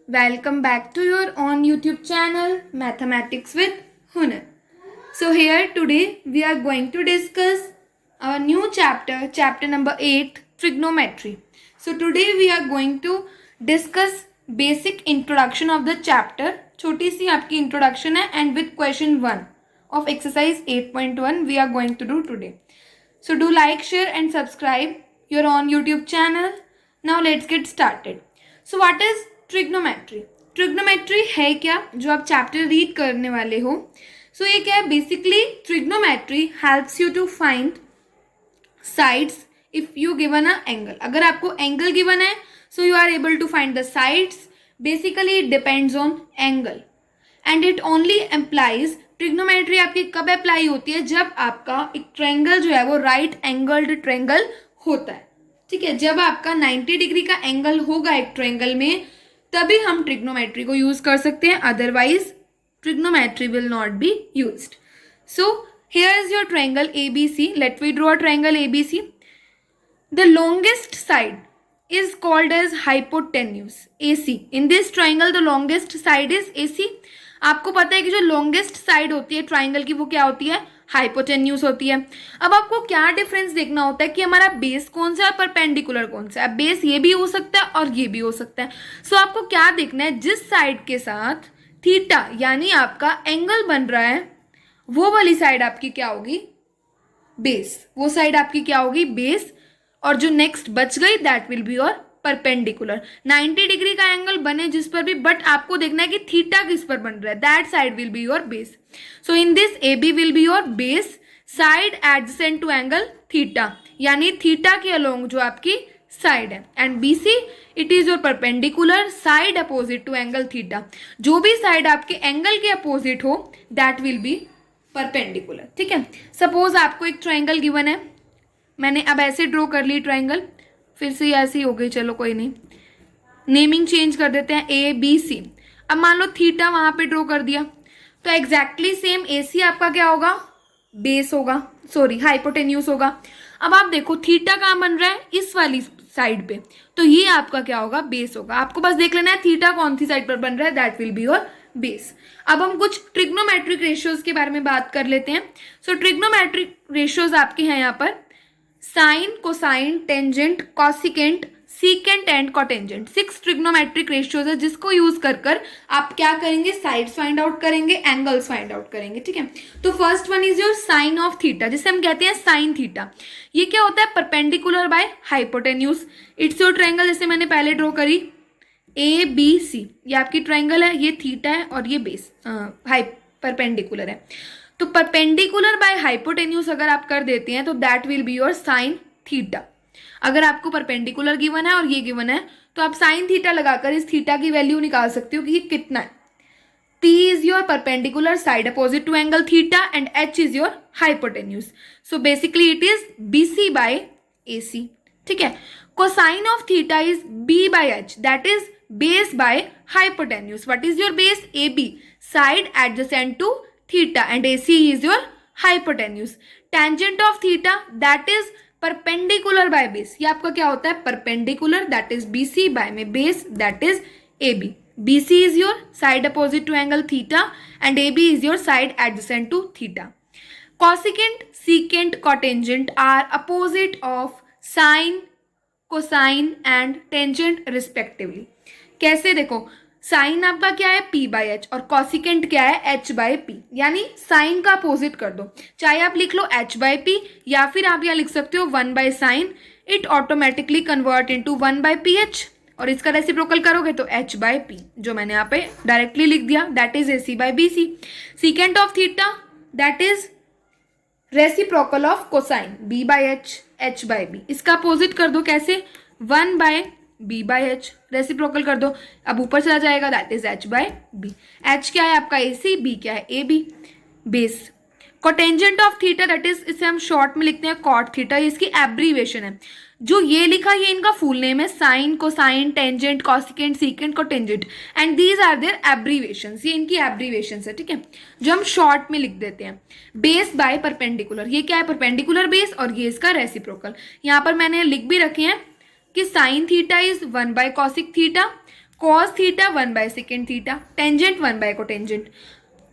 Welcome back to your own YouTube channel Mathematics with Hunar. So here today we are going to discuss our new chapter number 8, trigonometry. So today we are going to discuss basic introduction of the chapter. छोटी सी आपकी introduction है and with question 1 of exercise 8.1 we are going to do today. So do like, share and subscribe your own YouTube channel. Now let's get started. So what is trigonometry? Trigonometry है क्या जो आप chapter read करने वाले हो? सो ये क्या है? Basically trigonometry helps you to find sides if you given a angle. अगर आपको एंगल गिवन है so you are able to find the sides. Basically it depends on angle and it only implies. Trigonometry आपकी कब apply होती है? जब आपका एक ट्रायंगल जो है वो राइट एंगल्ड ट्रायंगल होता है. ठीक है, जब आपका 90 डिग्री का एंगल होगा एक ट्रायंगल में तभी हम ट्रिग्नोमेट्री को यूज कर सकते हैं, otherwise trigonometry will not be used. So here is your triangle ABC. Let we draw a triangle ABC. The longest side is called as hypotenuse AC. In this triangle the longest side is AC. आपको पता है कि जो longest side होती है triangle की वो क्या होती है? हाइपोटेन्यूज होती है. अब आपको क्या डिफरेंस देखना होता है कि हमारा बेस कौन सा है और परपेंडिकुलर कौन सा है. बेस ये भी हो सकता है और ये भी हो सकता है. सो आपको क्या देखना है? जिस साइड के साथ थीटा यानी आपका एंगल बन रहा है वो वाली साइड आपकी क्या होगी? बेस. वो साइड आपकी क्या होगी? बेस. और जो नेक्स्ट बच गई that will be your perpendicular. 90 degree का एंगल बने जिस पर भी, बट आपको देखना है कि थीटा किस पर बन रहा है. That side will be your base. So in this AB will be your base side adjacent to angle theta, यानी थीटा के अलोंग जो आपकी साइड है. And BC it is your perpendicular side opposite to angle theta. जो भी side आपके angle के opposite हो दैट विल बी परपेंडिकुलर. ठीक है, सपोज आपको एक ट्राइंगल गिवन है. मैंने अब ऐसे ड्रॉ कर ली ट्राइंगल, फिर से ऐसी हो गई, चलो कोई नहीं, नेमिंग चेंज कर देते हैं ABC. अब मान लो थीटा वहां पे ड्रॉ कर दिया तो एग्जैक्टली सेम AC आपका क्या होगा? बेस होगा, सॉरी हाइपोटेन्यूज होगा. अब आप देखो थीटा कहाँ बन रहा है? इस वाली साइड पे, तो ये आपका क्या होगा? बेस होगा. आपको बस देख लेना है थीटा कौन सी साइड पर बन रहा है, that will be your base. अब हम कुछ ट्रिग्नोमेट्रिक रेशियोज के बारे में बात कर लेते हैं. सो ट्रिग्नोमेट्रिक रेशियोज आपके हैं यहाँ पर sine, cosine, tangent, cosecant, secant and cotangent. 6 trigonometric ratios है जिसको यूज कर कर आप क्या करेंगे? साइड्स फाइंड आउट करेंगे, एंगल्स फाइंड आउट करेंगे. ठीक है, तो first one is your sine of theta, जिसे हम कहते हैं साइन थीटा. ये क्या होता है? Perpendicular by hypotenuse. It's your triangle जैसे मैंने पहले ड्रॉ करी ABC. ये आपकी ट्रायंगल है, ये थीटा है और ये बेस परपेंडिकुलर है. तो परपेंडिकुलर बाय हाइपोटेन्यूज अगर आप कर देते हैं तो that will be your sine theta. अगर आपको परपेंडिकुलर गिवन है और ये गिवन है तो आप साइन थीटा लगाकर इस थीटा की वैल्यू निकाल सकते हो कि ये कितना है. P is your perpendicular side opposite to angle theta and H is your hypotenuse. So basically it is BC by AC. ठीक है, cosine of theta is B by H, that is base by hypotenuse. What is your base? AB, side adjacent to theta and AC is your hypotenuse. Tangent of theta that is perpendicular by base. ये आपका क्या होता है? perpendicular, that is BC by में base that is AB. BC is your side opposite to angle theta and AB is your side adjacent to theta. Cosecant, secant, cotangent are opposite of sine, cosine and tangent respectively. कैसे? देखो sign आपका क्या है? P by H और cosecant क्या है? H by P. यानी sign का अपोजिट कर दो, चाहे आप लिख लो H बाई P या फिर आप यहाँ लिख सकते हो 1 by sine. It automatically convert into 1 by PH और इसका रेसिप्रोकल करोगे तो H बाई P, जो मैंने यहाँ पे डायरेक्टली लिख दिया, that is AC by BC. Secant of theta that is reciprocal of cosine B by H, H by B. इसका अपोजिट कर दो कैसे? 1 by B by H, reciprocal कर दो, अब ऊपर चला जाएगा, that is H by B. H क्या है आपका? AC, B क्या है? AB. Base. Cotangent of theta that is, इसे हम शॉर्ट में लिखते हैं कॉट थीटा, इसकी एब्रीवेशन है. जो ये लिखा ये इनका फुल नेम है, sine, cosine, tangent, cosecant, secant, cotangent and these are their abbreviations. ये इनकी एब्रीवेशंस है. ठीक है, जो हम शॉर्ट में लिख देते हैं. बेस बाय परपेंडिकुलर, ये क्या है? परपेंडिकुलर बेस और ये इसका रेसिप्रोकल. यहाँ पर मैंने लिख भी रखे हैं कि sine theta is 1 by cosec theta, cos theta 1/sec theta, tangent one by cotangent.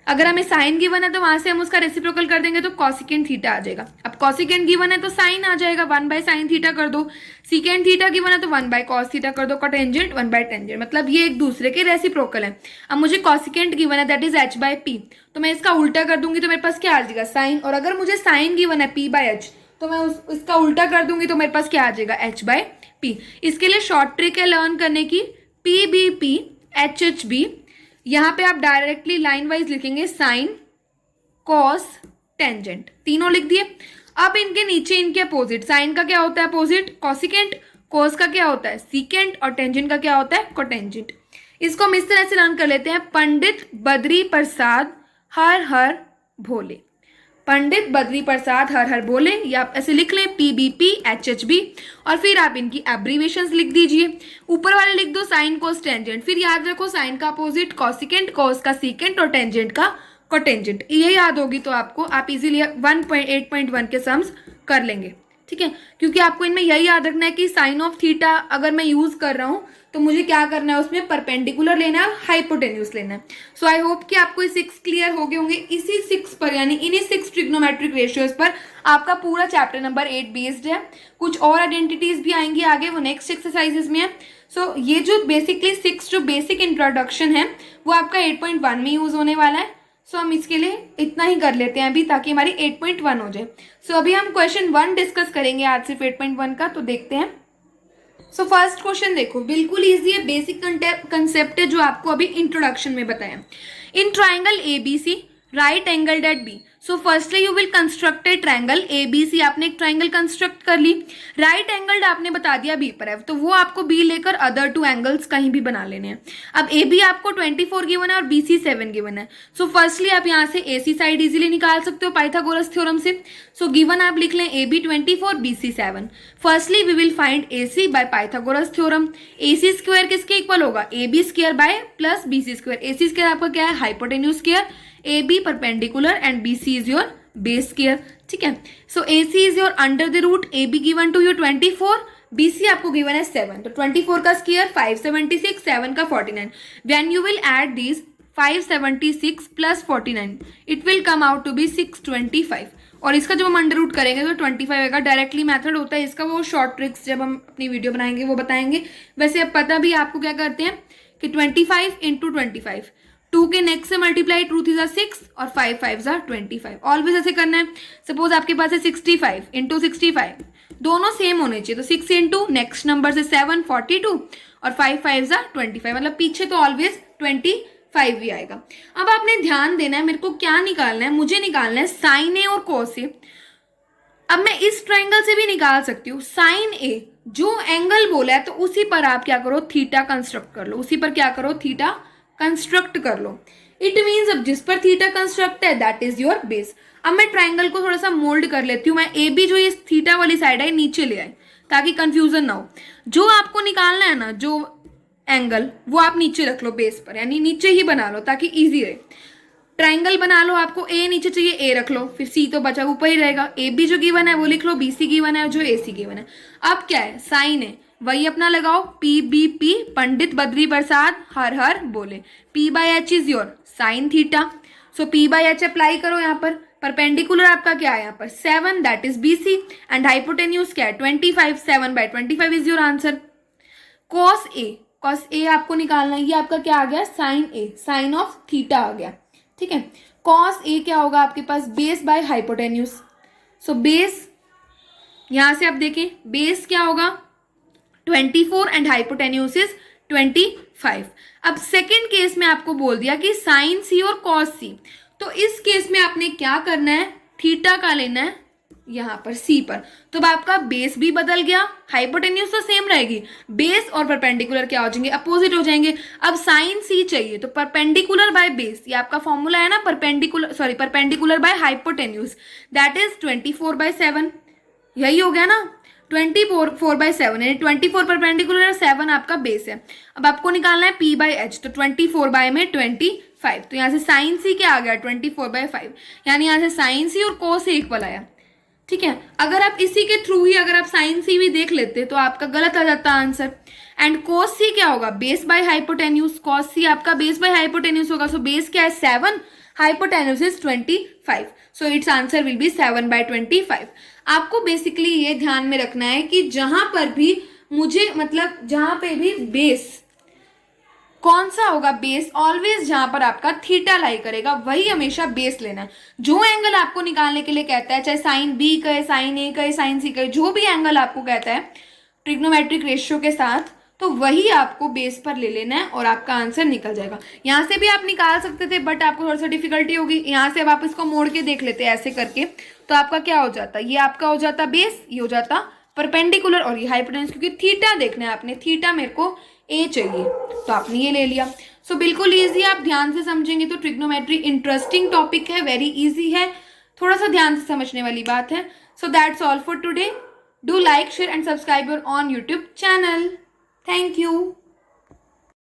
अगर हमें साइन गिवन है तो वहां से हम उसका रेसिप्रोकल कर देंगे तो कॉसिकेंट थीटा आ जाएगा। अब कॉसिकेंट गिवन है तो साइन आ जाएगा, 1/sin थीटा कर दो। सीकेंट थीटा गिवन है तो 1/cos थीटा कर दो। कोटेंजेंट 1/टेंजेंट, मतलब ये एक दूसरे के रेसिप्रोकल है। अब मुझे कॉसिकेंट गिवन है दैट इज h/p, तो मैं इसका उल्टा कर दूंगी तो मेरे पास क्या आ जाएगा, साइन। और अगर मुझे साइन गिवन है p/h, तो मैं इसका उल्टा कर दूंगी तो मेरे पास क्या आ जाएगा, h/p। इसके लिए शॉर्ट ट्रिक है लर्न करने की, p/b/p, h/b। यहाँ पे आप डायरेक्टली लाइन वाइज लिखेंगे साइन कॉस टेंजेंट, तीनों लिख दिए। अब इनके नीचे इनके अपोजिट, साइन का क्या होता है अपोजिट, कॉसिकेंट, कॉस का क्या होता है सीकेंट, और टेंजेंट का क्या होता है कोटेंजेंट। इसको हम इस तरह से लर्न कर लेते हैं, पंडित बद्री प्रसाद हर हर भोले। पंडित बद्री प्रसाद हर हर बोले, या आप ऐसे लिख लें p/b/p h/b, और फिर आप इनकी एब्रीवेशंस लिख दीजिए। ऊपर वाले लिख दो साइन कोस टेंजेंट, फिर याद रखो साइन का अपोजिट कॉसिकेंट, कॉस का सीकेंट और टेंजेंट का कोटेंजेंट। ये याद होगी तो आपको आप इजीली 1.8.1 के सम्स कर लेंगे, ठीक है। क्योंकि आपको इनमें यही याद रखना है कि साइन ऑफ थीटा अगर मैं यूज कर रहा हूँ तो मुझे क्या करना है, उसमें परपेंडिकुलर लेना है और हाइपोटेन्यूस लेना है। सो आई होप कि आपको ये 6 क्लियर हो गए होंगे। इसी 6 पर, यानी इन्हीं 6 ट्रिग्नोमेट्रिक रेशियोज पर आपका पूरा चैप्टर नंबर 8 बेस्ड है। कुछ और आइडेंटिटीज भी आएंगी आगे, वो नेक्स्ट एक्सरसाइजेस में है। सो ये जो बेसिकली 6 जो बेसिक इंट्रोडक्शन है वो आपका 8.1 में यूज होने वाला है। सो हम इसके लिए इतना ही कर लेते हैं अभी, ताकि हमारी 8.1 हो जाए। सो अभी हम क्वेश्चन 1 डिस्कस करेंगे आज सिर्फ 8.1 का, तो देखते हैं। सो फर्स्ट क्वेश्चन देखो, बिल्कुल इजी है, बेसिक कंसेप्ट है जो आपको अभी इंट्रोडक्शन में बताया। In triangle ABC right angled at B, so firstly you will construct A triangle ABC। आपने एक ट्राइंगल कंस्ट्रक्ट कर ली, राइट एंगल्ड आपने बता दिया B पर है, तो वो आपको B लेकर अदर 2 एंगल्स कहीं भी बना लेने हैं। अब AB आपको 24 गिवन है और BC 7 गिवन है। सो फर्स्टली आप यहाँ से AC साइड इजीली निकाल सकते हो पाइथागोरस थ्योरम से। सो गिवन आप लिख लें AB 24 BC 7। Firstly we will find AC by Pythagoras theorem. AC square किसके इक्वल होगा, AB square by plus BC square. AC square आपका क्या है, hypotenuse square, AB perpendicular and BC is your base square, ठीक है। So AC is your under the root, AB given to you 24, BC आपको given है 7, तो 24 का square 576, 7 का 49। When you will add this 576 plus 49 it will come out to be 625, और इसका जब हम अंडर रूट करेंगे तो 25 आएगा। डायरेक्टली मेथड होता है इसका, वो शॉर्ट ट्रिक्स जब हम अपनी वीडियो बनाएंगे वो बताएंगे। वैसे अब पता भी आपको क्या करते हैं कि 25 इंटू 25, 2 के नेक्स्ट से मल्टीप्लाई, 2 3 6 और 5 5 25। ऑलवेज ऐसे करना है। सपोज आपके पास है 65 इंटू 65, दोनों सेम होने चाहिए, तो 6 इंटू नेक्स्ट नंबर से 7 42 और 5 5 25, मतलब पीछे तो ऑलवेज 25 ही आएगा। अब आपने ध्यान देना है, मेरे को क्या निकालना है, मुझे निकालना है साइन ए और कोस ए। अब मैं इस ट्राइंगल से भी निकाल सकती हूँ साइन ए, जो एंगल बोला है तो उसी पर आप क्या करो, थीटा कंस्ट्रक्ट कर लो, उसी पर क्या करो, थीटा कंस्ट्रक्ट कर लो। इट मीन्स अब जिस पर थीटा कंस्ट्रक्ट है दैट इज योर बेस। अब मैं ट्राइंगल को थोड़ा सा मोल्ड कर लेती हूँ, मैं ए बी जो ये थीटा वाली साइड है नीचे ले आए ताकि कंफ्यूजन ना हो। जो आपको निकालना है ना, जो एंगल, वो आप नीचे रख लो बेस पर, यानी नीचे ही बना लो ताकि इजी रहे। ट्राइंगल बना लो, आपको ए नीचे चाहिए ए रख लो, फिर सी तो बचा ऊपर ही रहेगा। ए बी जो गिवन है वो लिख लो, BC गिवन है, जो AC गिवन है। अब क्या है, साइन है, वही अपना लगाओ, P/B/P पंडित बद्री प्रसाद हर हर बोले। P/H is your sine theta, so P/H apply करो यहाँ पर। परपेंडिकुलर आपका क्या है यहाँ पर 7 that is BC, and hypotenuse क्या है 25, 7/25 is your answer. Cos A आपको निकालना है, ये आपका क्या आ गया, sine A, sine of theta आ गया, ठीक है। कॉस ए क्या होगा आपके पास, base by hypotenuse. So base यहां से आप देखें, बेस क्या होगा 24 एंड हाइपोटेन्यूज इज 25। अब सेकेंड केस में आपको बोल दिया कि साइन सी और कॉस सी, तो इस केस में आपने क्या करना है, थीटा का लेना है यहां पर सी पर, तो अब आपका बेस भी बदल गया, हाइपोटेन्यूज तो सेम रहेगी, बेस और परपेंडिकुलर क्या हो जाएंगे, अपोजिट हो जाएंगे। अब साइन सी चाहिए तो परपेंडिकुलर बाय बेस, ये आपका फॉर्मूला है ना, perpendicular by hypotenuse, that is 24/7, यही हो गया ना, 24/7, यानी 24 परपेंडिकुलर और 7 आपका बेस है। अब आपको निकालना है P/H, तो 24 में 25, तो यहाँ से साइन सी क्या आ गया 24/5, यानी यहाँ से साइन सी और कोस ए इक्वल आया, ठीक है। अगर आप इसी के थ्रू ही अगर आप साइन सी भी देख लेते तो आपका गलत आ जाता आंसर। एंड कोस सी क्या होगा, बेस बाय हाइपोटेन्यूज, कॉस सी आपका बेस बाय हाइपोटेन्यूज होगा। सो बेस क्या है 7, hypotenuse is 25, so it's answer will be 7/25। आपको बेसिकली ये ध्यान में रखना है कि जहां पर भी मुझे मतलब जहां पे भी बेस कौन सा होगा, बेस ऑलवेज जहां पर आपका थीटा लाई करेगा वही हमेशा बेस लेना है। जो एंगल आपको निकालने के लिए कहता है, चाहे साइन बी कहे, साइन ए कहे, साइन सी कहे, जो भी एंगल आपको कहता है ट्रिग्नोमेट्रिक रेशियो के साथ, तो वही आपको बेस पर ले लेना है और आपका आंसर निकल जाएगा। यहाँ से भी आप निकाल सकते थे बट आपको थोड़ा सा डिफिकल्टी होगी। यहाँ से अब आप इसको मोड़ के देख लेते ऐसे करके, तो आपका क्या हो जाता, ये आपका हो जाता बेस, ये हो जाता परपेंडिकुलर और ये हाइपोटेन्यूज, क्योंकि थीटा देखना है आपने, थीटा मेरे को ए चाहिए, तो आपने ये ले लिया। सो बिल्कुल ईजी, आप ध्यान से समझेंगे तो ट्रिग्नोमेट्री इंटरेस्टिंग टॉपिक है, वेरी ईजी है, थोड़ा सा ध्यान से समझने वाली बात है। So that's all for today. Do like, share and subscribe your on YouTube channel. Thank you.